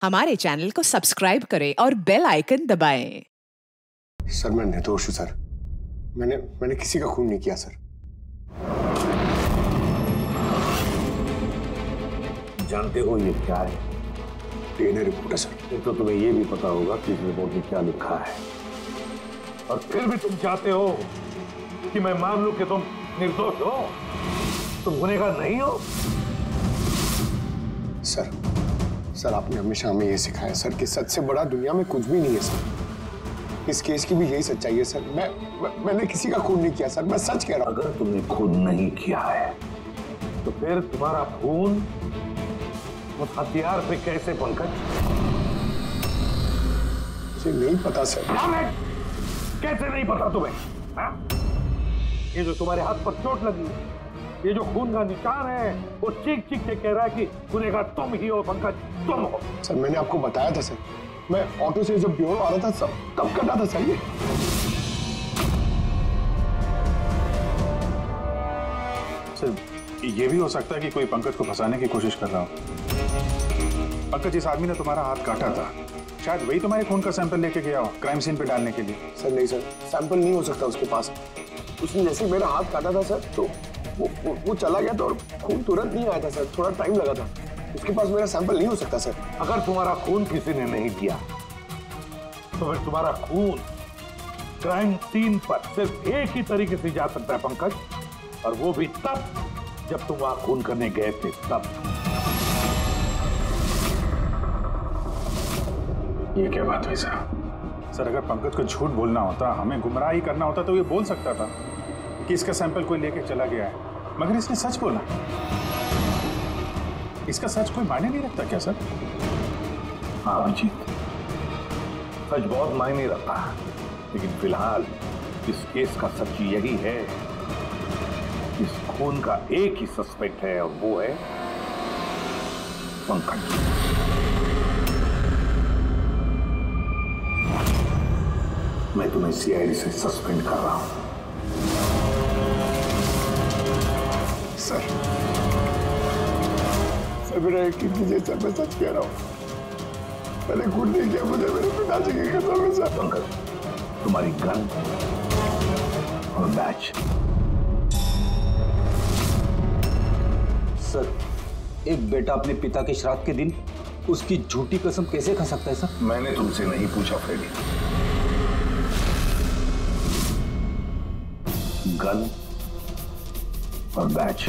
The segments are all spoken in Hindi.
हमारे चैनल को सब्सक्राइब करें और बेल आइकन दबाएं। सर मैं निर्दोष हूं सर। मैंने किसी का खून नहीं किया सर। जानते हो ये क्या है? डीएनए रिपोर्ट है सर। तो तुम्हें ये भी पता होगा कि इस रिपोर्ट में क्या लिखा है, और फिर भी तुम चाहते हो कि मैं मान लूं कि तुम निर्दोष हो, तुम गुनहगार नहीं हो। सर आपने हमेशा हमें ये सिखाया सर कि सच से बड़ा दुनिया में कुछ भी नहीं है सर। इस केस की भी यही सच्चाई है सर। मैंने किसी का खून नहीं किया सर, मैं सच कह रहा हूं। अगर तुमने खून नहीं किया है तो फिर तुम्हारा खून उस हथियार पे कैसे पंकज? मुझे नहीं पता सर। कैसे नहीं पता तुम्हें? हा? ये जो तुम्हारे हाथ पर चोट लगी है, ये जो खून का निशान है, वो चीख चीख के कह रहा है कि गुनहगार तुम ही हो पंकज, तुम हो। सर मैंने आपको बताया था सर, मैं ऑटो से जब ब्यूरो आ रहा था सब तब कटा था सर। सर ये भी हो सकता है कि कोई पंकज को फंसाने की कोशिश कर रहा हो। पंकज, जिस आदमी ने तुम्हारा हाथ काटा था शायद वही तुम्हारे खून का सैंपल लेके गया हो क्राइम सीन पे डालने के लिए। सर नहीं सर, सैंपल नहीं हो सकता उसके पास। उसने जैसे मेरा हाथ काटा था सर तो वो चला गया था और खून तुरंत नहीं आया था सर, थोड़ा टाइम लगा था। उसके पास मेरा सैंपल नहीं हो सकता सर। अगर तुम्हारा खून किसी ने नहीं दिया तो फिर तुम्हारा खून क्राइम सीन पर सिर्फ एक ही तरीके से जा सकता है पंकज, और वो भी तब जब तुम वहां खून करने गए थे तब। ये क्या बात हुई सर? अगर पंकज को झूठ बोलना होता, हमें गुमराह ही करना होता तो ये बोल सकता था कि इसका सैंपल कोई लेके चला गया है, मगर इसने सच बोला। इसका सच कोई मायने नहीं रखता क्या सर? हाँ अभिजीत, सच बहुत मायने रखता है, लेकिन फिलहाल इस केस का सच यही है, इस खून का एक ही सस्पेक्ट है और वो है पंकज। मैं तुम्हें सीआईडी से सस्पेंड कर रहा हूं। सर मेरा यकीन कीजिए सर, मैं सच कह रहा हूं। मैंने खून नहीं किया, मुझे मेरे पिताजी की कसम है सर। पंकज, तुम्हारी गन और बैच। सर, एक बेटा अपने पिता के श्राद्ध के दिन उसकी झूठी कसम कैसे खा सकता है सर? मैंने तुमसे नहीं पूछा फ्रेडी। गन और बैच।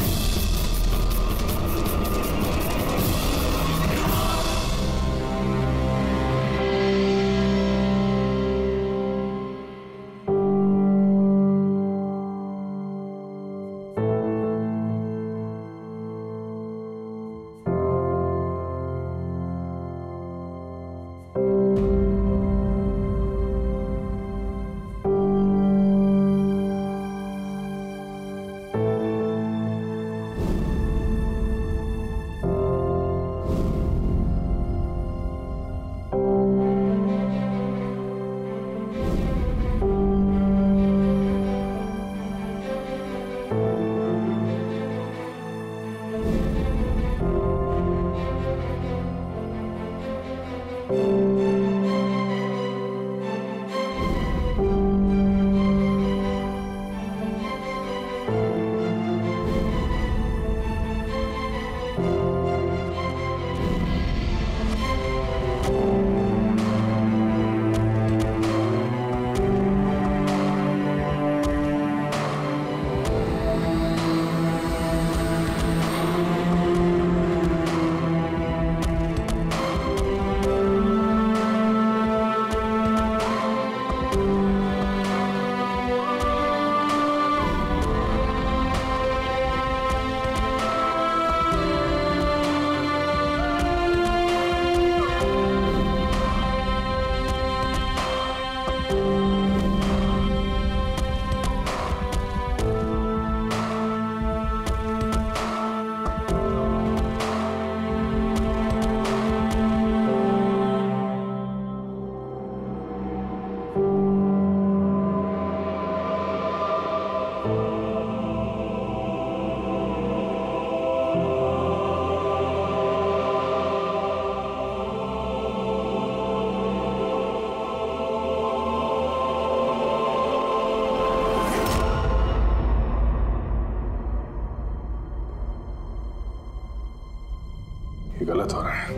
गलत हो रहा है,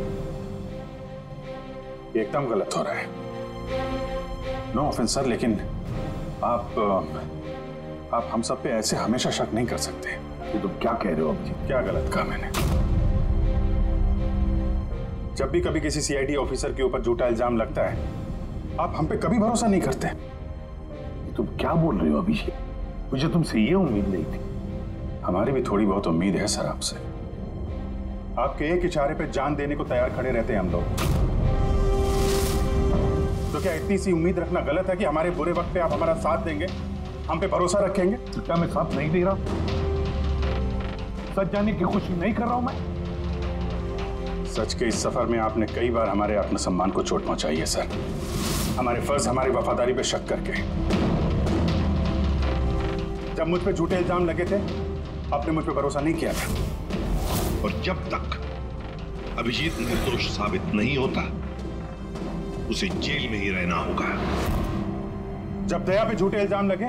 एकदम गलत हो रहा है। नो ऑफेंस सर, लेकिन आप हम सब पे ऐसे हमेशा शक नहीं कर सकते। ये तुम क्या कह रहे हो अभिजीत? क्या गलत कहा मैंने? जब भी कभी किसी सीआईडी ऑफिसर के ऊपर झूठा इल्जाम लगता है, आप हम पे कभी भरोसा नहीं करते। तुम क्या बोल रहे हो अभिजीत? मुझे तुमसे ये उम्मीद नहीं थी। हमारी भी थोड़ी बहुत उम्मीद है सर आपसे। आपके एक इशारे पे जान देने को तैयार खड़े रहते हैं हम लोग। तो क्या इतनी सी उम्मीद रखना गलत है कि हमारे बुरे वक्त पे आप हमारा साथ देंगे, हम पे भरोसा रखेंगे? तो क्या मैं साथ नहीं दे रहा? सच जाने की कोशिश नहीं कर रहा हूं मैं? सच के इस सफर में आपने कई बार हमारे आत्मसम्मान को चोट पहुंचाई है सर, हमारे फर्ज, हमारी वफादारी पे शक करके। जब मुझ पे झूठे इल्जाम लगे थे, आपने मुझ पे भरोसा नहीं किया था। और जब तक अभिजीत निर्दोष साबित नहीं होता, उसे जेल में ही रहना होगा। जब दया पे झूठे इल्जाम लगे,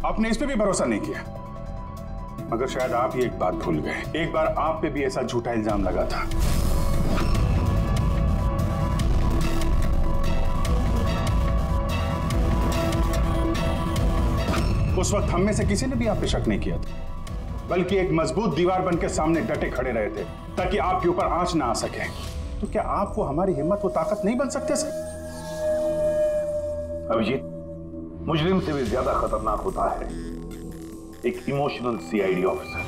आपने इस पे भी भरोसा नहीं किया। मगर शायद आप ही एक बात भूल गए, एक बार आप पे भी ऐसा झूठा इल्जाम लगा था। उस वक्त हम में से किसी ने भी आप पे शक नहीं किया था, बल्कि एक मजबूत दीवार बनकर सामने डटे खड़े रहे थे ताकि आपके ऊपर आंच ना आ सके। तो क्या आप वो हमारी हिम्मत, वो ताकत नहीं बन सकते सर? अभिजीत, मुजरिम से भी ज्यादा खतरनाक होता है एक इमोशनल सीआईडी ऑफिसर।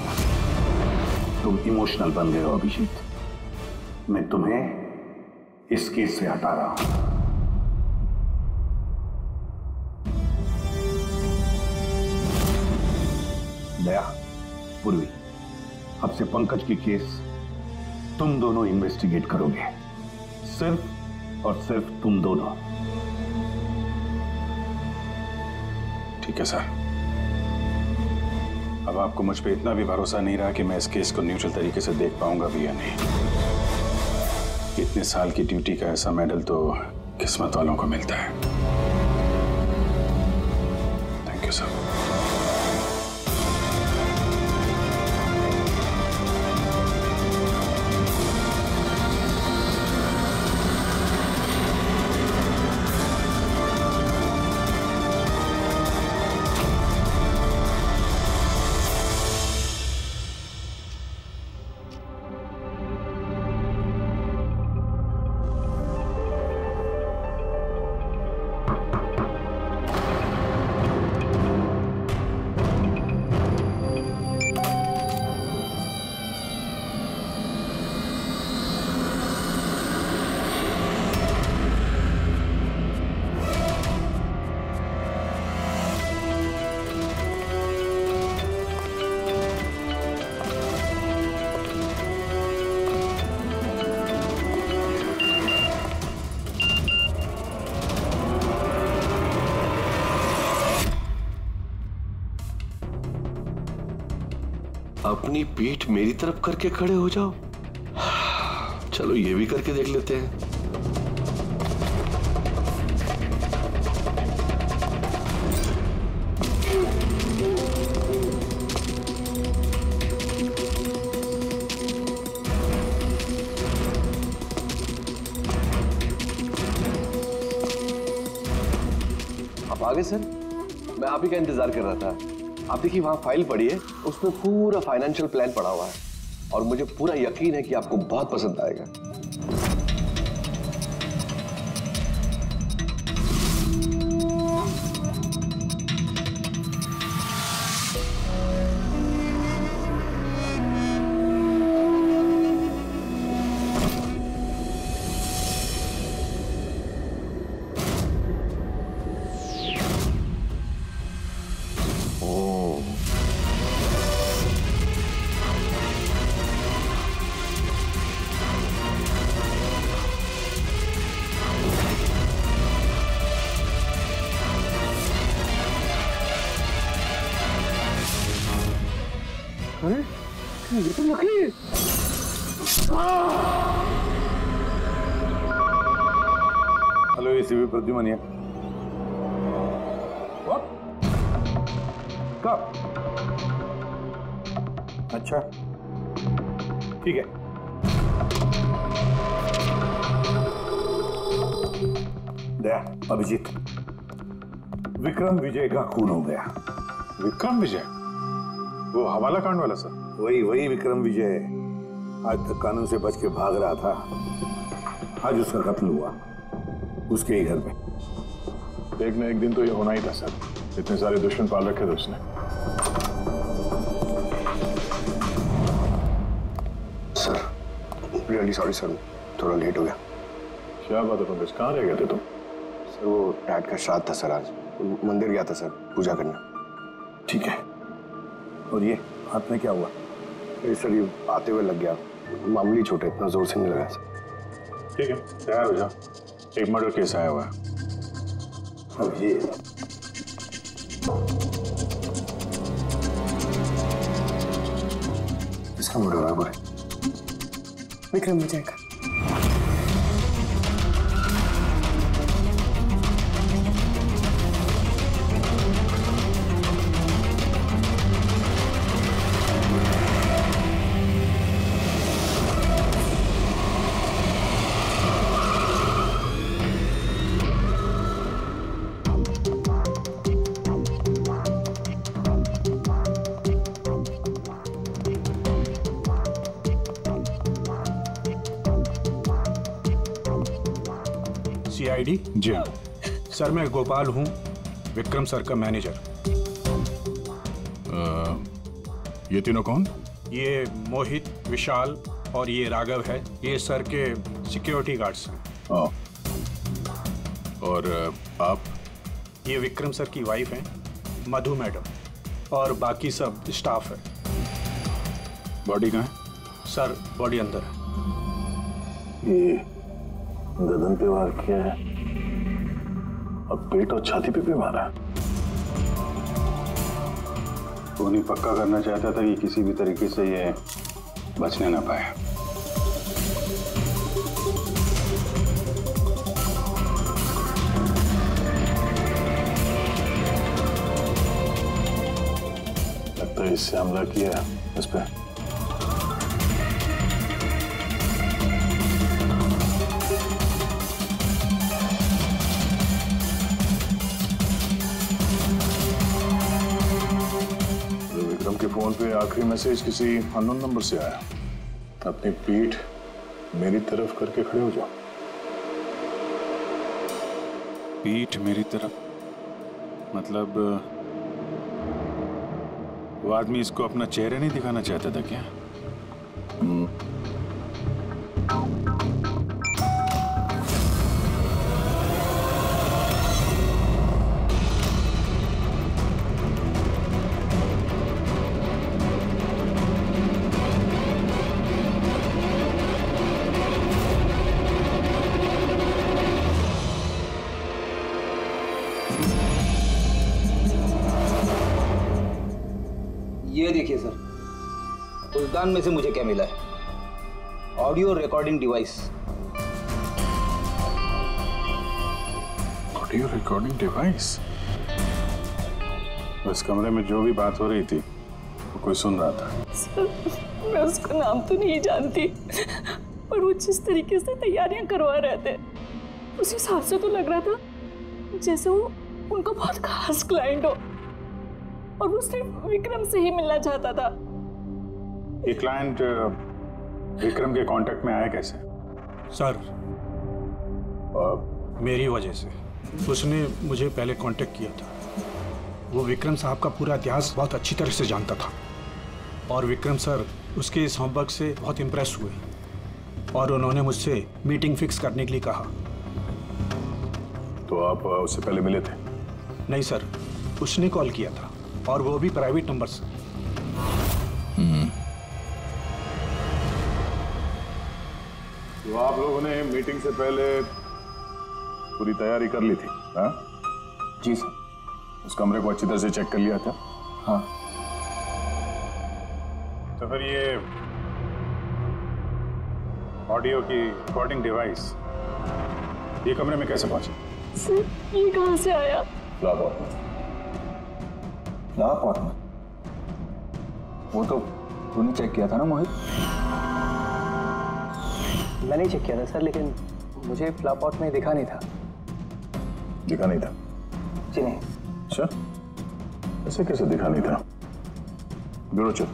तुम इमोशनल बन गए हो अभिजीत। मैं तुम्हें इस केस से हटा रहा हूं। दया, पूर्वी, अब से पंकज की केस तुम दोनों इन्वेस्टिगेट करोगे, सिर्फ और सिर्फ तुम दोनों। ठीक है सर। अब आपको मुझ पे इतना भी भरोसा नहीं रहा कि मैं इस केस को न्यूट्रल तरीके से देख पाऊंगा भी या नहीं। इतने साल की ड्यूटी का ऐसा मेडल तो किस्मत वालों को मिलता है। Thank you sir. अपनी पीठ मेरी तरफ करके खड़े हो जाओ। चलो ये भी करके देख लेते हैं। आप आ गए सर? मैं आप ही का इंतजार कर रहा था। आप देखिए वहां फाइल पड़ी है, उसमें पूरा फाइनेंशियल प्लान पड़ा हुआ है और मुझे पूरा यकीन है कि आपको बहुत पसंद आएगा। अरे ये तो नकली है। हेलो एसीपी प्रद्युमन है। कब? अच्छा ठीक है। दया, अभिजीत, विक्रम विजय का खून हो गया। विक्रम विजय? वो हवाला कांड वाला सर? वही विक्रम विजय आज तक कानून से बच के भाग रहा था। आज उसका कत्ल हुआ, उसके ही घर में। एक न एक दिन तो ये होना ही था सर। इतने सारे दुश्मन पाल रखे थे उसने। सर, रियली सॉरी सर, थोड़ा लेट हो गया। क्या बात है पंकज, कहाँ रह गए थे तुम? सर वो डैड का श्राद्ध था सर, आज मंदिर गया था सर पूजा करने। ठीक है। और ये हाथ में क्या हुआ? सर ये आते हुए लग गया, मामूली चोट है, इतना जोर से नहीं लगा सर। ठीक है, तैयार हो जाओ, एक मर्डर केस आया हुआ है। अब ये इसका मर्डर हुआ है विक्रम विजय का। सीआईडी? जी हाँ। सर मैं गोपाल हूँ, विक्रम सर का मैनेजर। ये तीनों कौन? ये मोहित, विशाल और ये राघव है, ये सर के सिक्योरिटी गार्ड्स हैं। और आप? ये विक्रम सर की वाइफ हैं, मधु मैडम, और बाकी सब स्टाफ है। बॉडी कहाँ है? सर बॉडी अंदर है। ये गर्दन पे वार किया है, अब पेट और छाती पे भी मारा। धोनी पक्का करना चाहता था कि किसी भी तरीके से ये बचने ना पाए। लगता है इससे हमला किया इस पे। विक्रम के फोन पे आखिरी मैसेज किसी अननोन नंबर से आया। अपनी पीठ मेरी तरफ करके खड़े हो जाओ। पीठ मेरी तरफ? मतलब वो आदमी इसको अपना चेहरा नहीं दिखाना चाहता था क्या? ये देखिए सर, फुलदान में से मुझे क्या मिला है? Audio recording device. Audio recording device? इस कमरे में जो भी बात हो रही थी वो कोई सुन रहा था। सर मैं उसका नाम तो नहीं जानती, पर वो जिस तरीके से तैयारियां करवा रहे थे उस हिसाब से तो लग रहा था जैसे वो उनका बहुत खास क्लाइंट हो और वो सिर्फ विक्रम से ही मिलना चाहता था। ये क्लाइंट विक्रम के कांटेक्ट में आया कैसे? सर मेरी वजह से। उसने मुझे पहले कांटेक्ट किया था। वो विक्रम साहब का पूरा इतिहास बहुत अच्छी तरह से जानता था और विक्रम सर उसके इस होमवर्क से बहुत इम्प्रेस हुए और उन्होंने मुझसे मीटिंग फिक्स करने के लिए कहा। तो आप उससे पहले मिले थे? नहीं सर, उसने कॉल किया था और वो भी प्राइवेट नंबर से। तो आप लोगों ने मीटिंग से पहले पूरी तैयारी कर ली थी? हाँ जी सर। उस कमरे को अच्छी तरह से चेक कर लिया था? हाँ। तो फिर ये ऑडियो की रिकॉर्डिंग डिवाइस ये कमरे में कैसे पहुंची? सर ये कहाँ से आया? लॉकआउट में वो तो तूने चेक किया था ना मोहित? मैंने ही चेक किया था सर, लेकिन मुझे फ्लैप आउट में दिखा नहीं था। दिखा नहीं था? जी नहीं। अच्छा, ऐसे कैसे दिखा नहीं था? ब्यूरो चल,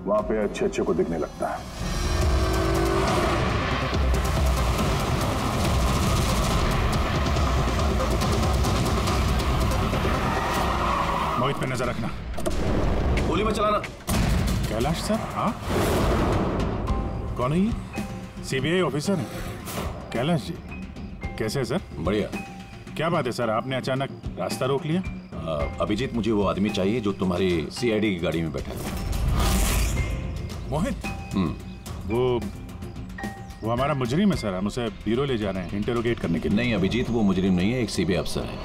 वहां पे अच्छे अच्छे को दिखने लगता है। मोहित पे नजर रखना। गोली में चलाना। कैलाश सर? हाँ, कौन है ये? सीबीआई ऑफिसर है कैलाश जी। कैसे है सर? बढ़िया। क्या बात है सर, आपने अचानक रास्ता रोक लिया? अभिजीत, मुझे वो आदमी चाहिए जो तुम्हारी सीआईडी की गाड़ी में बैठा है। मोहित? वो हमारा मुजरिम है सर, हम उसे ब्यूरो ले जा रहे हैं इंटरोगेट करने के लिए। नहीं अभिजीत, वो मुजरिम नहीं है, एक सीबीआई अफसर है।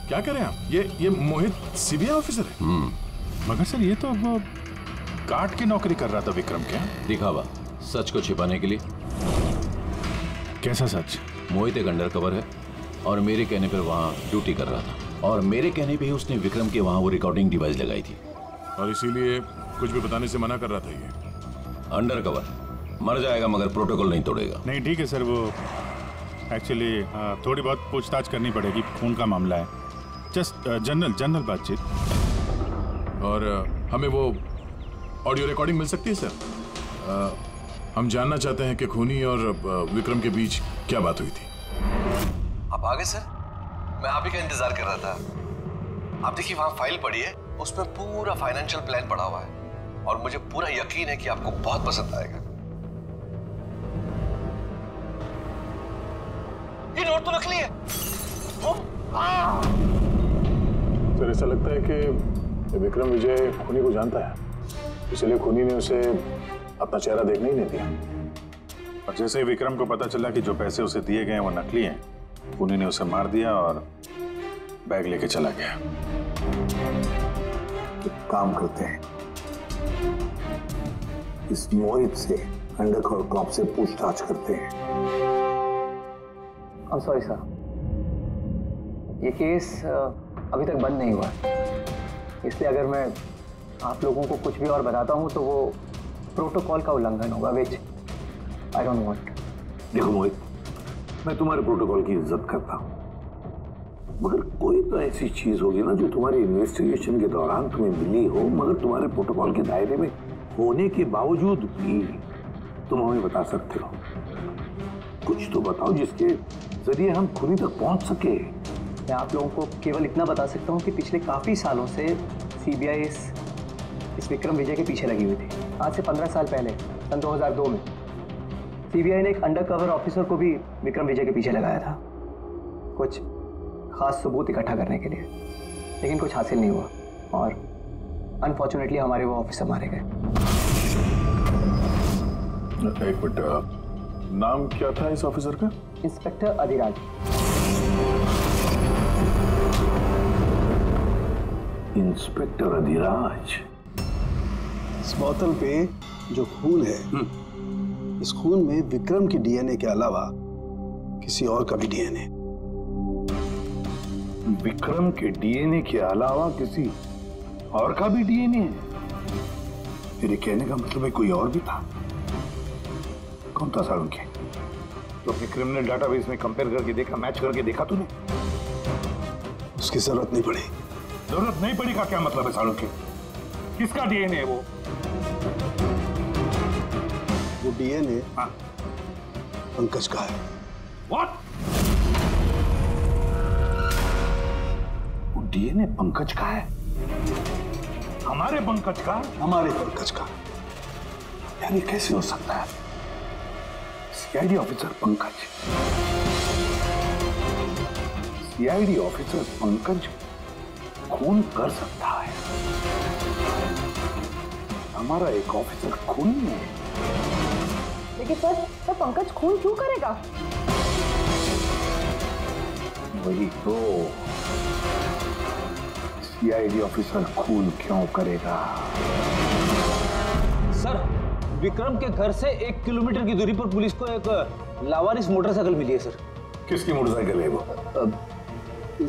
क्या करें आप? ये मोहित सीबीआई ऑफिसर है? मगर सर ये तो वो गार्ड की नौकरी कर रहा था विक्रम। क्या दिखावा? सच को छिपाने के लिए। कैसा सच? मोहित एक अंडर कवर है और मेरे कहने पर वहाँ ड्यूटी कर रहा था, और मेरे कहने पे ही उसने विक्रम के वहाँ वो रिकॉर्डिंग डिवाइस लगाई थी, और इसीलिए कुछ भी बताने से मना कर रहा था। ये अंडर कवर मर जाएगा मगर प्रोटोकॉल नहीं तोड़ेगा। नहीं ठीक है सर, वो एक्चुअली थोड़ी बहुत पूछताछ करनी पड़ेगी, खून का मामला है, जस्ट जनरल बातचीत। और हमें वो ऑडियो रिकॉर्डिंग मिल सकती है सर? हम जानना चाहते हैं कि खूनी और विक्रम के बीच क्या बात हुई थी। आप आ गए सर? मैं आप ही का इंतजार कर रहा था। आप देखिए वहां फाइल पड़ी है, उसमें पूरा फाइनेंशियल प्लान पड़ा हुआ है, और मुझे पूरा यकीन है कि आपको बहुत पसंद आएगा। ये नोट तो नकली है। सर ऐसा लगता है कि विक्रम विजय खूनी को जानता है, इसलिए खूनी ने उसे अपना चेहरा देखने ही नहीं दिया। और जैसे ही विक्रम को पता चला कि जो पैसे उसे दिए गए वो नकली हैं, खूनी ने उसे मार दिया और बैग लेके चला गया। तो काम करते हैं, इस मोहित से अंडरकवर कॉप से पूछताछ करते हैं। I'm sorry सर, ये केस अभी तक बंद नहीं हुआ, इसलिए अगर मैं आप लोगों को कुछ भी और बताता हूँ तो वो प्रोटोकॉल का उल्लंघन होगा, विच आई डोंट वांट। देखो मोहित, मैं तुम्हारे प्रोटोकॉल की इज्जत करता हूँ, मगर कोई तो ऐसी चीज होगी ना जो तुम्हारी इन्वेस्टिगेशन के दौरान तुम्हें मिली हो, मगर तुम्हारे प्रोटोकॉल के दायरे में होने के बावजूद भी तुम हमें बता सकते हो। कुछ तो बताओ जिसके जरिए हम खूनी तक पहुंच सके। मैं आप लोगों को केवल इतना बता सकता हूँ कि पिछले काफी सालों से सीबीआई इस विक्रम विजय के पीछे लगी हुई थी। आज से 15 साल पहले सन 2002 में सीबीआई ने एक अंडरकवर ऑफिसर को भी विक्रम विजय के पीछे लगाया था, कुछ खास सबूत इकट्ठा करने के लिए, लेकिन कुछ हासिल नहीं हुआ और अनफॉर्चुनेटली हमारे वो ऑफिसर मारे गए। एक मिनट, नाम क्या था इस ऑफिसर का? इंस्पेक्टर अधिराज। इंस्पेक्टर अधिराज। इस बोतल पे जो खून है, इस खून में विक्रम की डीएनए के अलावा किसी और का भी डीएनए। विक्रम के डीएनए के अलावा किसी और का भी डीएनए है? तेरे कहने का मतलब है कोई और भी था? कौन था सालुंखे? तो अपने क्रिमिनल डाटाबेस में कंपेयर करके देखा, मैच करके देखा तूने? उसकी जरूरत नहीं पड़ी। जरूरत नहीं पड़ी का क्या मतलब है सालुंखे? किसका डीएनए है वो? वो डीएनए पंकज का है। What? वो डीएनए पंकज का है? हमारे पंकज का? हमारे पंकज का। यार ये कैसे हो सकता है? CID officer Pankaj, CID officer Pankaj खून कर सकता है? हमारा एक ऑफिसर खून में। लेकिन सर पंकज खून क्यों करेगा? वही तो, सीआईडी ऑफिसर खून क्यों करेगा? सर, विक्रम के घर से 1 किलोमीटर की दूरी पर पुलिस को एक लावारिस मोटरसाइकिल मिली है सर। किसकी मोटरसाइकिल है वो?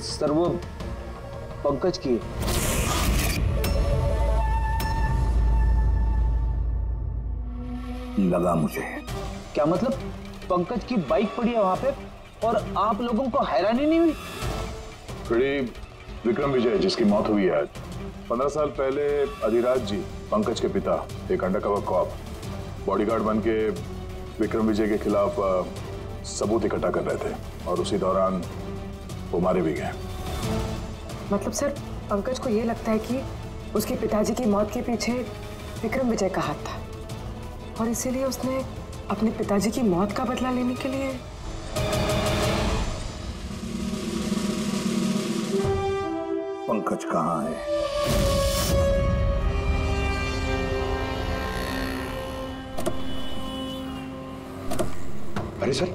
सर वो पंकज की है। लगा मुझे। क्या मतलब? पंकज की बाइक पड़ी है वहां पे और आप लोगों को हैरानी नहीं हुई? विक्रम विजय जिसकी मौत हुई है आज, 15 साल पहले अधिराज जी, पंकज के पिता, एक अंडरकवर कॉप, बॉडीगार्ड बन के विक्रम विजय के खिलाफ सबूत इकट्ठा कर रहे थे और उसी दौरान वो मारे भी गए। मतलब सर, पंकज को ये लगता है कि उसके पिताजी की मौत के पीछे विक्रम विजय का हाथ था और इसीलिए उसने अपने पिताजी की मौत का बदला लेने के लिए। पंकज कहाँ है? अरे सर,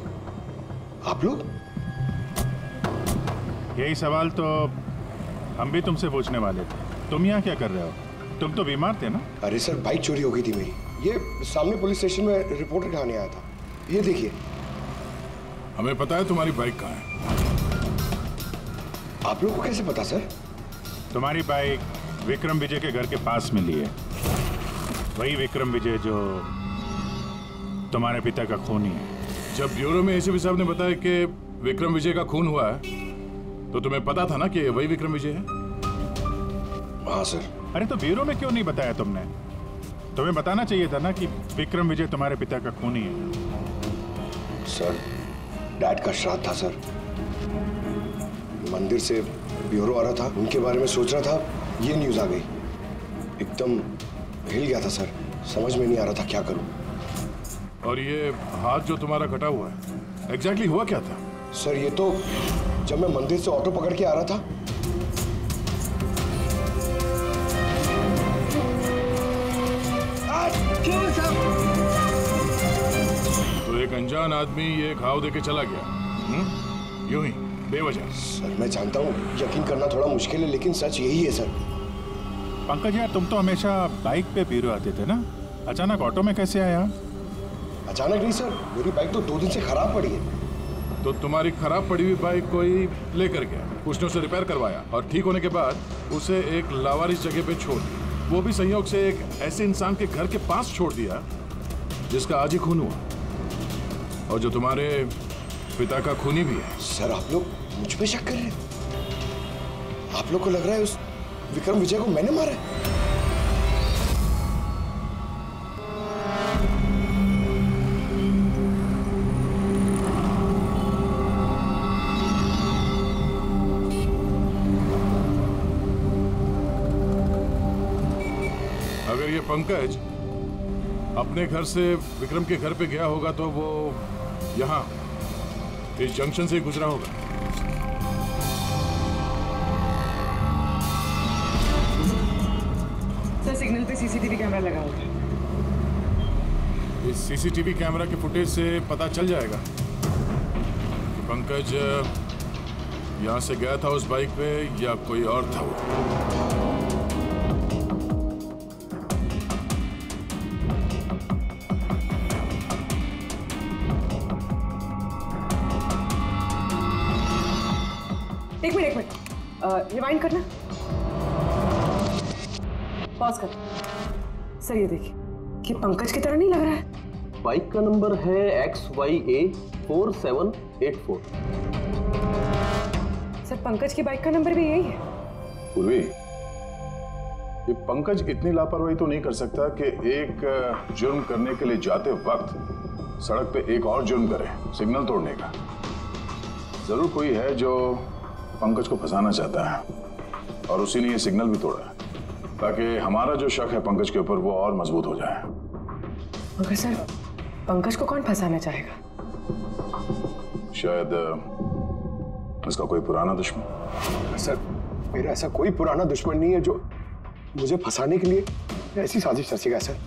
आप लोग? यही सवाल तो हम भी तुमसे पूछने वाले थे। तुम यहाँ क्या कर रहे हो? तुम तो बीमार थे ना? अरे सर, बाइक चोरी हो गई थी मेरी। ये सामने पुलिस स्टेशन में रिपोर्ट लिखाने आया था। ये देखिए। हमें पता है तुम्हारी बाइक कहाँ है। आप लोगों को कैसे पता सर? तुम्हारी बाइक विक्रम विजय के घर के पास मिली है। वही विक्रम विजय जो तुम्हारे पिता का खूनी है। जब ब्यूरो में एसीपी साहब ने बताया कि विक्रम विजय का खून हुआ है तो तुम्हें पता था ना कि वही विक्रम विजय है? हाँ सर। अरे तो ब्यूरो में क्यों नहीं बताया तुमने? तुम्हें बताना चाहिए था ना कि विक्रम विजय तुम्हारे पिता का खूनी है। सर, डैड का श्राद्ध था सर। मंदिर से ब्यूरो आ रहा था, उनके बारे में सोच रहा था, ये न्यूज आ गई। एकदम हिल गया था सर, समझ में नहीं आ रहा था क्या करूं। और ये हाथ जो तुम्हारा कटा हुआ है, एग्जैक्टली हुआ क्या था? सर, ये तो जब मैं मंदिर से ऑटो पकड़ के आ रहा था, तो एक अनजान आदमी ये घाव देके चला गया, यूं ही बेवजह। सर, मैं जानता हूँ यकीन करना थोड़ा मुश्किल है, लेकिन सच यही है सर। पंकज यार, तुम तो हमेशा बाइक पे ब्यूरो आते थे ना, अचानक ऑटो में कैसे आया? अचानक नहीं सर, मेरी बाइक तो 2 दिन से खराब पड़ी है। तो तुम्हारी खराब पड़ी हुई बाइक कोई लेकर गया, उसने उसे रिपेयर करवाया और ठीक होने के बाद उसे एक लावारिस जगह पे छोड़ दिया। वो भी संयोग से एक ऐसे इंसान के घर के पास छोड़ दिया जिसका आज ही खून हुआ और जो तुम्हारे पिता का खूनी भी है। सर, आप लोग मुझ पे शक कर रहे हैं? आप लोग को लग रहा है उस विक्रम विजय को मैंने मारा है? अगर ये पंकज अपने घर से विक्रम के घर पे गया होगा तो वो यहाँ इस जंक्शन से गुजरा होगा। सर, सिग्नल पे सीसीटीवी कैमरा लगा होगा। इस सीसीटीवी कैमरा के फुटेज से पता चल जाएगा कि पंकज यहाँ से गया था उस बाइक पे या कोई और था वो। एक मिनट रिवाइंड करना, पॉज कर। सर, ये देखिए, कि पंकज की तरह नहीं लग रहा है। बाइक का नंबर है XYA 4784। सर, पंकज की बाइक का नंबर भी यही है। पूर्वी, ये पंकज इतनी लापरवाही तो नहीं कर सकता कि एक जुर्म करने के लिए जाते वक्त सड़क पे एक और जुर्म करे, सिग्नल तोड़ने का। जरूर कोई है जो पंकज को फंसाना चाहता है और उसी ने ये सिग्नल भी तोड़ा है ताकि हमारा जो शक है पंकज के ऊपर वो और मजबूत हो जाए। मगर सर, पंकज को कौन फंसाना चाहेगा? शायद इसका कोई पुराना दुश्मन। सर, मेरा ऐसा कोई पुराना दुश्मन नहीं है जो मुझे फंसाने के लिए ऐसी साजिश रचेगा। सर,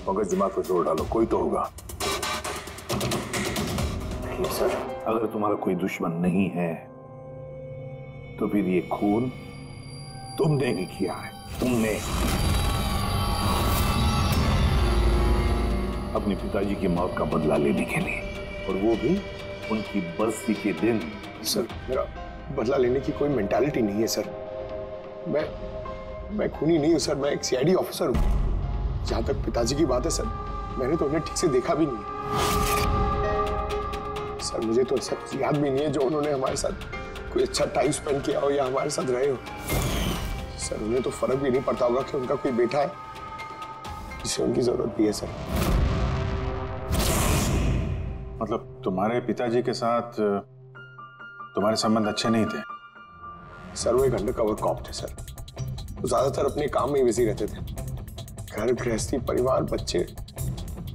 पंकज, दिमाग पे जोर डालो, कोई तो होगा। नहीं सर, अगर तुम्हारा कोई दुश्मन नहीं है तो फिर ये खून तुमने ही किया है। तुमने अपने पिताजी की मौत का बदला लेने के लिए, और वो भी उनकी बरसी के दिन। सर, मेरा बदला लेने की कोई मेंटालिटी नहीं है सर। मैं खूनी नहीं हूं सर, मैं एक CID ऑफिसर हूं। जहां तक पिताजी की बात है सर, मैंने तो उन्हें ठीक से देखा भी नहीं है। सर मुझे तो ऐसा कुछ याद भी नहीं है जो उन्होंने हमारे साथ कोई अच्छा टाइम स्पेंड किया हो या हमारे साथ रहे हो। सर उन्हें तो फर्क भी नहीं पड़ता होगा कि उनका कोई बेटा है जिसे उनकी जरूरत भी है। सर मतलब तुम्हारे पिताजी के साथ तुम्हारे संबंध अच्छे नहीं थे? सर वो एक अंडरकवर कॉप थे सर। वो ज्यादातर अपने काम में ही बिजी रहते थे। घर गृहस्थी परिवार बच्चे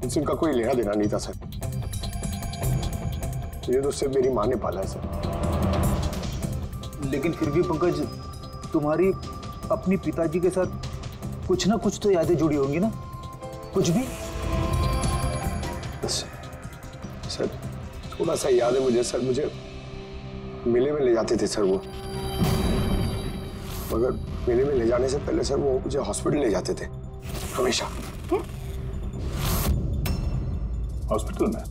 इनसे उनका कोई लेना देना नहीं था सर। मुझे तो सिर्फ मेरी माँ ने पाला है सर। लेकिन फिर भी पंकज, तुम्हारी अपनी पिताजी के साथ कुछ ना कुछ तो यादें जुड़ी होंगी ना? कुछ भी? सर थोड़ा सा याद है मुझे सर। मुझे मेले में ले जाते थे सर वो, मगर मेले में ले जाने से पहले सर वो मुझे हॉस्पिटल ले जाते थे हमेशा। हॉस्पिटल में?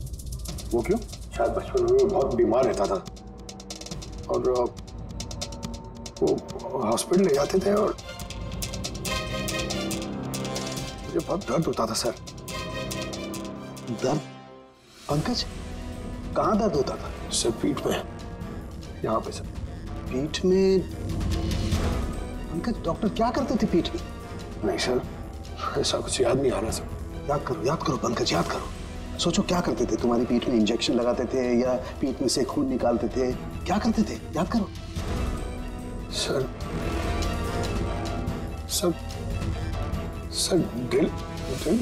वो क्यों? शायद बचपन में वो बहुत बीमार रहता था और वो हॉस्पिटल ले जाते थे और मुझे बहुत दर्द होता था सर। दर्द? पंकज, कहाँ दर्द होता था? सर पीठ में, यहाँ पे सर। पीठ में? पंकज, डॉक्टर क्या करते थे पीठ में? नहीं सर, ऐसा कुछ याद नहीं आ रहा सर। याद करो पंकज, याद करो। सोचो क्या करते थे? तुम्हारी पीठ में इंजेक्शन लगाते थे या पीठ में से खून निकालते थे? क्या करते थे? याद करो। सर ड्रिल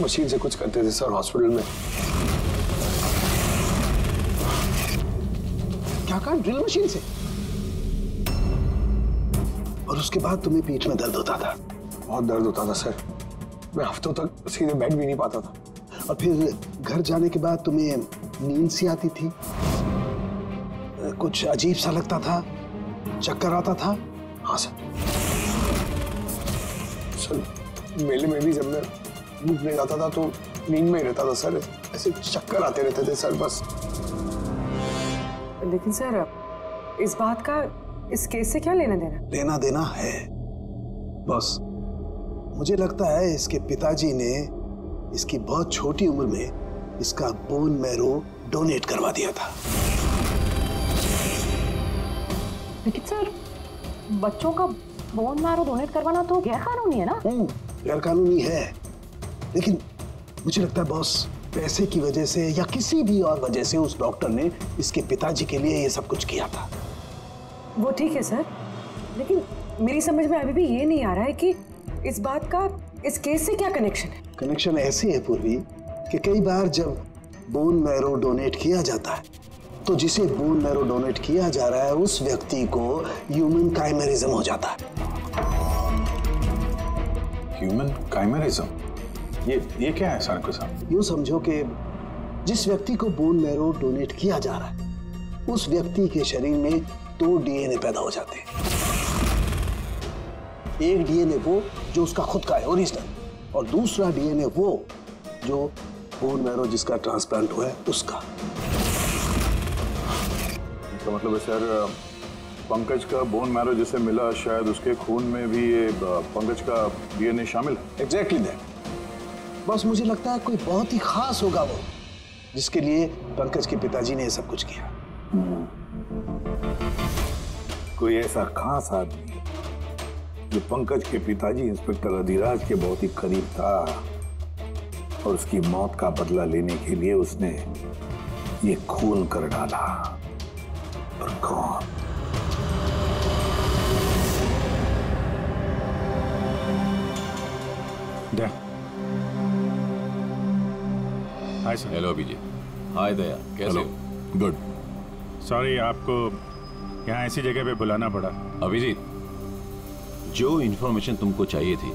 मशीन से कुछ करते थे सर हॉस्पिटल में। क्या कहा? ड्रिल मशीन से? और उसके बाद तुम्हें पीठ में दर्द होता था? बहुत दर्द होता था सर। मैं हफ्तों तक सीधे बैठ भी नहीं पाता था। और फिर घर जाने के बाद तुम्हें नींद सी आती थी? कुछ अजीब सा लगता था? चक्कर आता था? हाँ सर। मेले में भी जब मैं घूमने जाता था तो नींद में ही रहता था सर। ऐसे चक्कर आते रहते थे सर बस। लेकिन सर इस बात का इस केस से क्या लेना देना? लेना देना है बस। मुझे लगता है इसके पिताजी ने इसकी बहुत छोटी उम्र में इसका बोन मैरो डोनेट करवा दिया था। लेकिन सर बच्चों का बोन मैरो डोनेट करवाना तो गैर कानूनी है ना? गैर कानूनी है, लेकिन मुझे लगता है बॉस पैसे की वजह से या किसी भी और वजह से उस डॉक्टर ने इसके पिताजी के लिए ये सब कुछ किया था। वो ठीक है सर, लेकिन मेरी समझ में अभी भी ये नहीं आ रहा है कि इस बात का इस केस से क्या कनेक्शन है? कनेक्शन ऐसे है पूर्वी कि कई बार जब बोन मैरो डोनेट किया जाता है तो जिसे बोन मैरो डोनेट किया जा रहा है उस व्यक्ति को ह्यूमन काइमेरिज्म हो जाता है। ह्यूमन काइमेरिज्म? ये क्या है सर साहब? यूं समझो कि जिस व्यक्ति को बोन मैरो डोनेट किया जा रहा है उस व्यक्ति के शरीर में 2 डीएनए पैदा हो जाते हैं। एक डीएनए वो जो उसका खुद का है ओरिजिनल, और दूसरा डीएनए वो जो बोन मैरो जिसका ट्रांसप्लांट हुआ है उसका। इसका मतलब है सर पंकज का बोन मैरो जिसे मिला शायद उसके खून में भी ये पंकज का डीएनए शामिल है। Exactly that. बस मुझे लगता है कोई बहुत ही खास होगा वो जिसके लिए पंकज के पिताजी ने ये सब कुछ किया। कोई ऐसा खास आदमी जो पंकज के पिताजी इंस्पेक्टर अधिराज के बहुत ही करीब था और उसकी मौत का बदला लेने के लिए उसने ये खून कर डाला। पर कौन? Hi sir. हेलो अभिजीत। हाय दया, कैसे हो? गुड। सॉरी आपको यहाँ ऐसी जगह पे बुलाना पड़ा। अभिजीत, जो इन्फॉर्मेशन तुमको चाहिए थी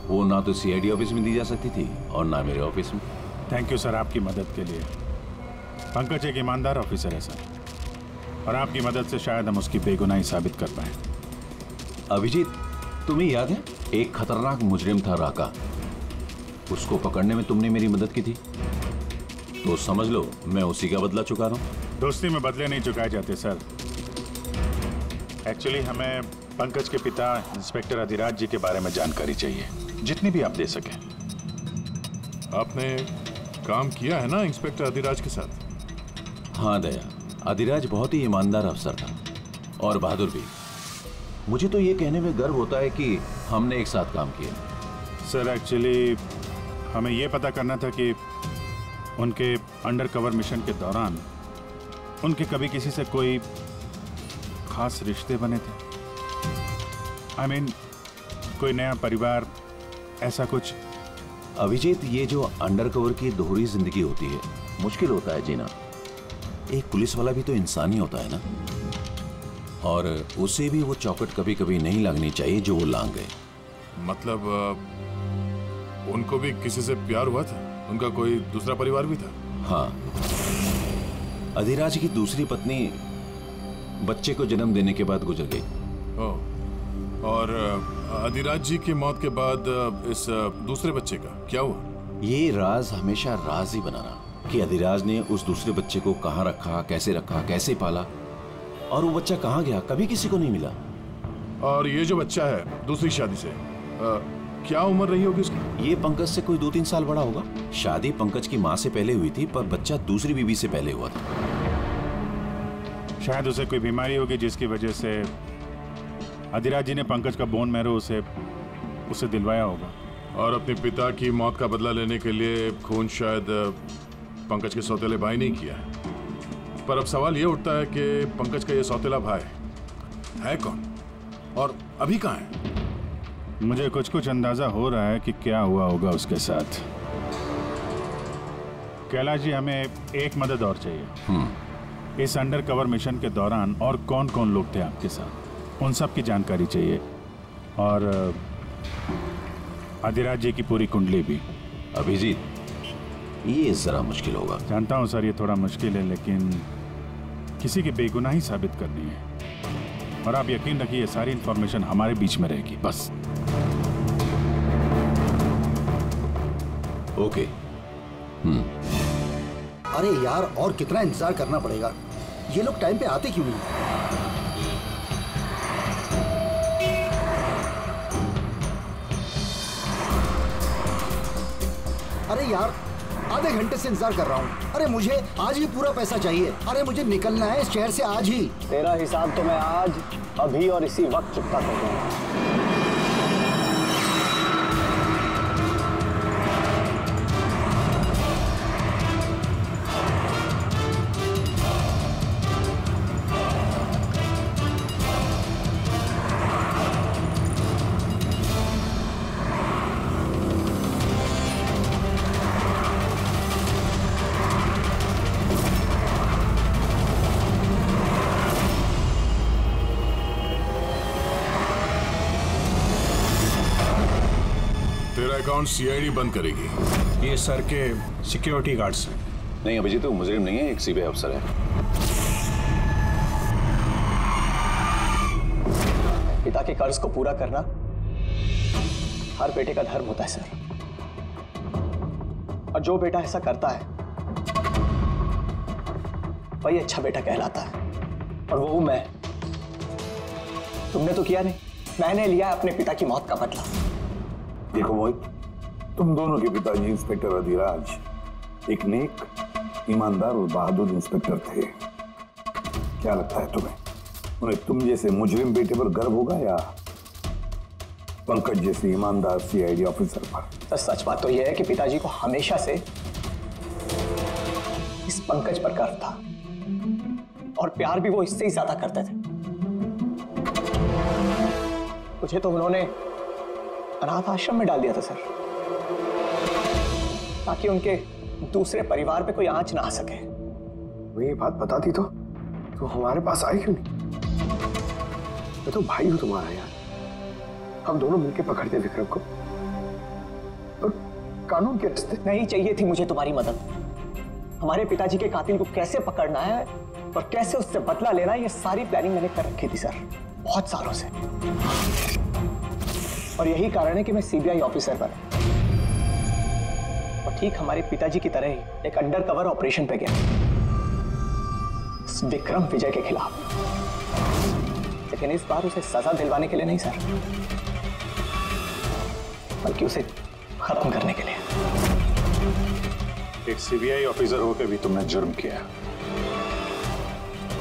वो ना तो सीआईडी ऑफिस में दी जा सकती थी और ना मेरे ऑफिस में। थैंक यू सर आपकी मदद के लिए। पंकज एक ईमानदार ऑफिसर है सर, और आपकी मदद से शायद हम उसकी बेगुनाही साबित कर पाए। अभिजीत, तुम्हें याद है एक खतरनाक मुजरिम था राका, उसको पकड़ने में तुमने मेरी मदद की थी, तो समझ लो मैं उसी का बदला चुका रहा हूं। दोस्ती में बदले नहीं चुकाए जाते सर। एक्चुअली हमें पंकज के पिता इंस्पेक्टर अधिराज जी के बारे में जानकारी चाहिए, जितनी भी आप दे सकें। आपने काम किया है ना इंस्पेक्टर अधिराज के साथ? हाँ दया, अधिराज बहुत ही ईमानदार अफसर था और बहादुर भी। मुझे तो ये कहने में गर्व होता है कि हमने एक साथ काम किया। सर एक्चुअली हमें ये पता करना था कि उनके अंडरकवर मिशन के दौरान उनके कभी किसी से कोई खास रिश्ते बने थे। I mean, कोई नया परिवार, ऐसा कुछ। अभिजीत, ये जो अंडरकवर की दोहरी जिंदगी होती है, मुश्किल होता है जीना। एक पुलिस वाला भी तो इंसान ही होता है ना, और उसे भी वो चौकट कभी कभी नहीं लगनी चाहिए जो वो लांग गए। मतलब उनको भी किसी से प्यार हुआ था? उनका कोई दूसरा परिवार भी था? हाँ, अधिराज की दूसरी पत्नी बच्चे को जन्म देने के बाद गुजर गई। ओह, और अधिराज जी की मौत के बाद इस दूसरे बच्चे का क्या हुआ? ये राज हमेशा राज ही बना रहा कि अधिराज ने उस दूसरे बच्चे को कहाँ रखा, कैसे पाला, और वो बच्चा कहाँ गया, कभी किसी को नहीं मिला। और ये जो बच्चा है दूसरी शादी से, क्या उम्र रही होगी उसकी? ये पंकज से कोई 2-3 साल बड़ा होगा। शादी पंकज की माँ से पहले हुई थी, पर बच्चा दूसरी बीवी से पहले हुआ था। शायद उसे कोई बीमारी होगी जिसकी वजह से अधिराज जी ने पंकज का बोन मैरो उसे दिलवाया होगा। और अपने पिता की मौत का बदला लेने के लिए खून शायद पंकज के सौतेले भाई नहीं किया। पर अब सवाल ये उठता है कि पंकज का ये सौतेला भाई है कौन और अभी कहाँ है? मुझे कुछ अंदाजा हो रहा है कि क्या हुआ होगा उसके साथ। कैलाश जी, हमें एक मदद और चाहिए। इस अंडरकवर मिशन के दौरान और कौन कौन लोग थे आपके साथ, उन सब की जानकारी चाहिए, और अधिराज जी की पूरी कुंडली भी। अभिजीत, ये जरा मुश्किल होगा। जानता हूं सर, ये थोड़ा मुश्किल है, लेकिन किसी की बेगुनाही साबित करनी है, और आप यकीन रखिए ये सारी इंफॉर्मेशन हमारे बीच में रहेगी, बस। ओके। अरे यार, और कितना इंतजार करना पड़ेगा? ये लोग टाइम पे आते क्यों नहीं? अरे यार, आधे घंटे से इंतजार कर रहा हूँ। अरे मुझे आज ही पूरा पैसा चाहिए। अरे मुझे निकलना है इस शहर से आज ही। तेरा हिसाब तो मैं आज, अभी और इसी वक्त चुकता कर दूंगा। अकाउंट सीआईडी बंद करेगी। ये सर के सिक्योरिटी गार्ड्स हैं। नहीं अभिजीत, तो मुजरिम नहीं है, एक सीबीआई अफसर है। पिता के कर्ज को पूरा करना हर बेटे का धर्म होता है सर, और जो बेटा ऐसा करता है वही अच्छा बेटा कहलाता है, और वो हूं मैं। तुमने तो किया नहीं, मैंने लिया अपने पिता की मौत का बदला। देखो मोहित, तुम दोनों के पिताजी इंस्पेक्टर अधिराज एक नेक, ईमानदार और बहादुर इंस्पेक्टर थे। क्या लगता है तुम्हें, उन्हें तुम जैसे मुजरिम बेटे पर गर्व होगा या पंकज जैसे ईमानदार सीआईडी ऑफिसर पर? तो सच बात तो यह है कि पिताजी को हमेशा से इस पंकज पर गर्व था, और प्यार भी वो इससे ही ज्यादा करते थे। मुझे तो उन्होंने अनाथ आश्रम में डाल दिया था सर, ताकि उनके दूसरे परिवार पे कोई आंच ना आ सके। वो ये बात बताती तो हमारे पास आई क्यों नहीं? मैं तो भाई हूं तुम्हारा यार, हम दोनों मिलकर पकड़ते विक्रम को, और कानून के रास्ते। नहीं चाहिए थी मुझे तुम्हारी मदद। हमारे पिताजी के कातिल को कैसे पकड़ना है और कैसे उससे बदला लेना है, ये सारी प्लानिंग मैंने कर रखी थी सर, बहुत सालों से। और यही कारण है कि मैं सीबीआई ऑफिसर बना, और ठीक हमारे पिताजी की तरह ही एक अंडरकवर ऑपरेशन पे गया विक्रम विजय के खिलाफ। लेकिन इस बार उसे सजा दिलवाने के लिए नहीं सर, बल्कि उसे खत्म करने के लिए। एक सीबीआई ऑफिसर होकर भी तुमने जुर्म किया।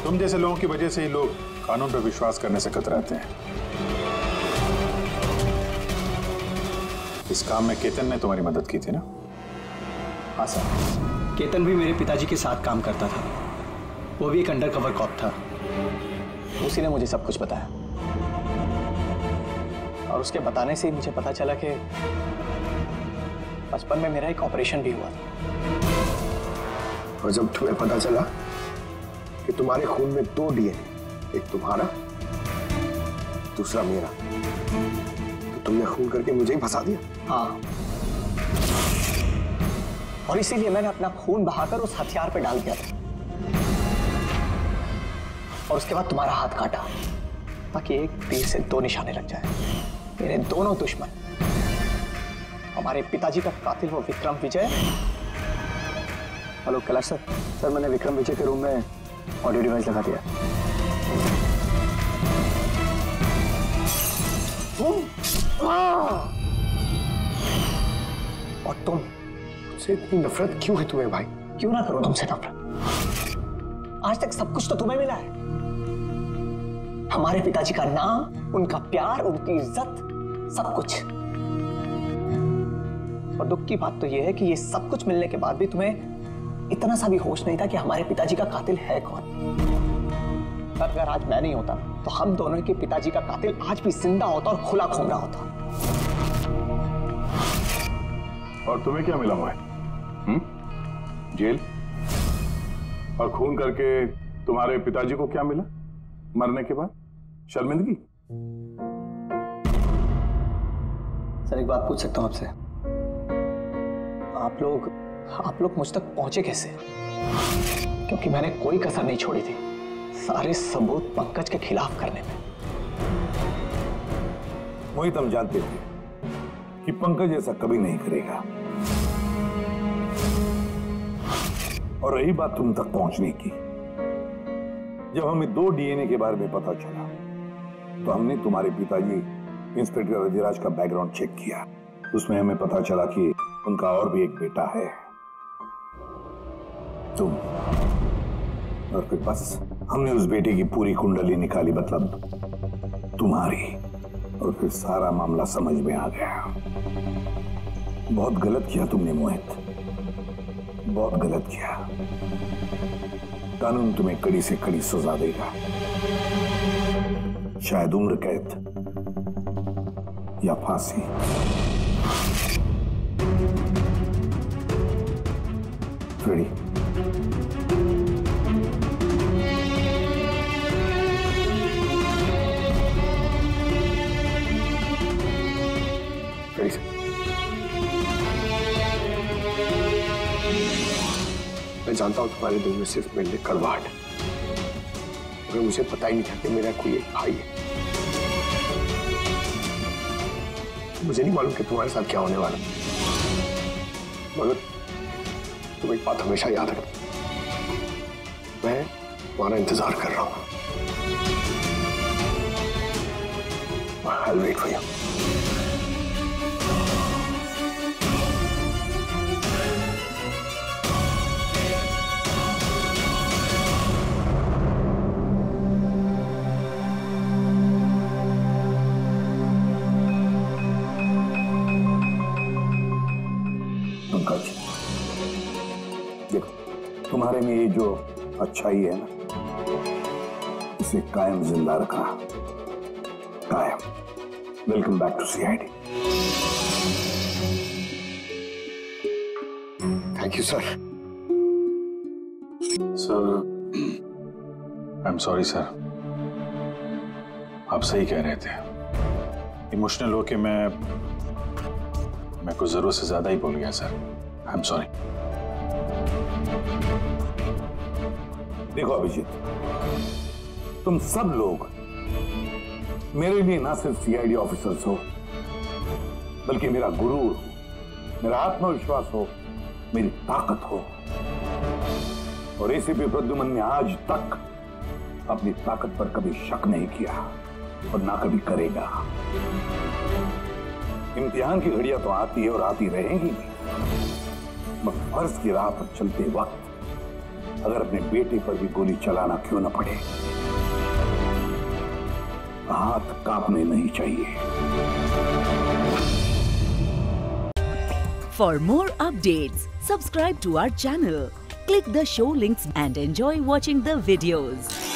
तुम जैसे लोगों की वजह से ही लोग कानून पर विश्वास करने से कतराते हैं। इस काम में केतन ने तुम्हारी मदद की थी ना? हाँ सर, केतन भी मेरे पिताजी के साथ काम करता था। वो भी एक अंडरकवर कॉप था। उसी ने मुझे सब कुछ बताया और उसके बताने से ही मुझे पता चला कि बचपन में मेरा एक ऑपरेशन भी हुआ था। और जब तुम्हें पता चला कि तुम्हारे खून में 2 डीएनए, एक तुम्हारा दूसरा मेरा, तो तुमने खून करके मुझे ही फंसा दिया। हाँ, और इसीलिए मैंने अपना खून बहाकर उस हथियार पे डाल दिया था और उसके बाद तुम्हारा हाथ काटा ताकि एक तीर से 2 निशाने लग जाए। मेरे दोनों दुश्मन, हमारे पिताजी का कातिल वो विक्रम विजय। हेलो कैलाश सर, मैंने विक्रम विजय के रूम में ऑडियो डिवाइस लगा दिया। और तुमसे इतनी नफरत क्यों है तुम्हें भाई? क्यों ना करो तुमसे नफरत? आज तक सब कुछ तो तुम्हें मिला है। हमारे पिताजी का नाम, उनका प्यार, उनकी इज्जत, सब कुछ। और दुख की बात तो यह है कि ये सब कुछ मिलने के बाद भी तुम्हें इतना सा भी होश नहीं था कि हमारे पिताजी का कातिल है कौन। अगर आज मैं नहीं होता तो हम दोनों के पिताजी का कातिल आज भी जिंदा होता और खुला घूम रहा होता। और तुम्हें क्या मिला हुआ है? जेल? और खून करके तुम्हारे पिताजी को क्या मिला मरने के बाद? शर्मिंदगी? सर एक बात पूछ सकता हूं आपसे? आप लोग मुझ तक पहुंचे कैसे? क्योंकि मैंने कोई कसर नहीं छोड़ी थी सारे सबूत पंकज के खिलाफ करने में। मोहित, हम जानते थे कि पंकज ऐसा कभी नहीं करेगा। और रही बात तुम तक पहुंचने की, जब हमें 2 डीएनए के बारे में पता चला तो हमने तुम्हारे पिताजी इंस्पेक्टर रजिराज का बैकग्राउंड चेक किया। उसमें हमें पता चला कि उनका और भी एक बेटा है, तुम। और फिर बस हमने उस बेटे की पूरी कुंडली निकाली, मतलब तुम्हारी। और फिर सारा मामला समझ में आ गया। बहुत गलत किया तुमने मोहित, बहुत गलत किया। कानून तुम्हें कड़ी से कड़ी सजा देगा, शायद उम्र कैद या फांसी। रेडी? मैं जानता हूं तुम्हारे दिल में सिर्फ मेरे लिए कड़वाहट है, मगर मुझे पता ही नहीं था कि मेरा कोई एक भाई है। मुझे नहीं मालूम कि तुम्हारे साथ क्या होने वाला, मगर तुम एक बात हमेशा याद रखना, मैं तुम्हारा इंतजार कर रहा हूं। I'll wait for you. Pankaj, देखो, तुम्हारे में ये जो अच्छाई है ना, इसे कायम जिंदा रखना, कायम। Welcome back to CID. Thank you sir. Sir, I am sorry sir, आप सही कह रहे थे। इमोशनल होके मैं कुछ जरूरत से ज्यादा ही बोल गया सर। I am sorry. देखो अभिजीत, तुम सब लोग मेरे लिए ना सिर्फ सीआईडी ऑफिसर्स हो, बल्कि मेरा गुरूर हो, मेरा आत्मविश्वास हो, मेरी ताकत हो। और एसीपी प्रद्युमन ने आज तक अपनी ताकत पर कभी शक नहीं किया और ना कभी करेगा। इम्तिहान की घड़ियां तो आती है और आती रहेंगी, मगर फर्ज की राह पर चलते वक्त अगर अपने बेटे पर भी गोली चलाना क्यों न पड़े, हाथ कांपने नहीं चाहिए। For more updates, subscribe to our channel, click the show links and enjoy watching the videos.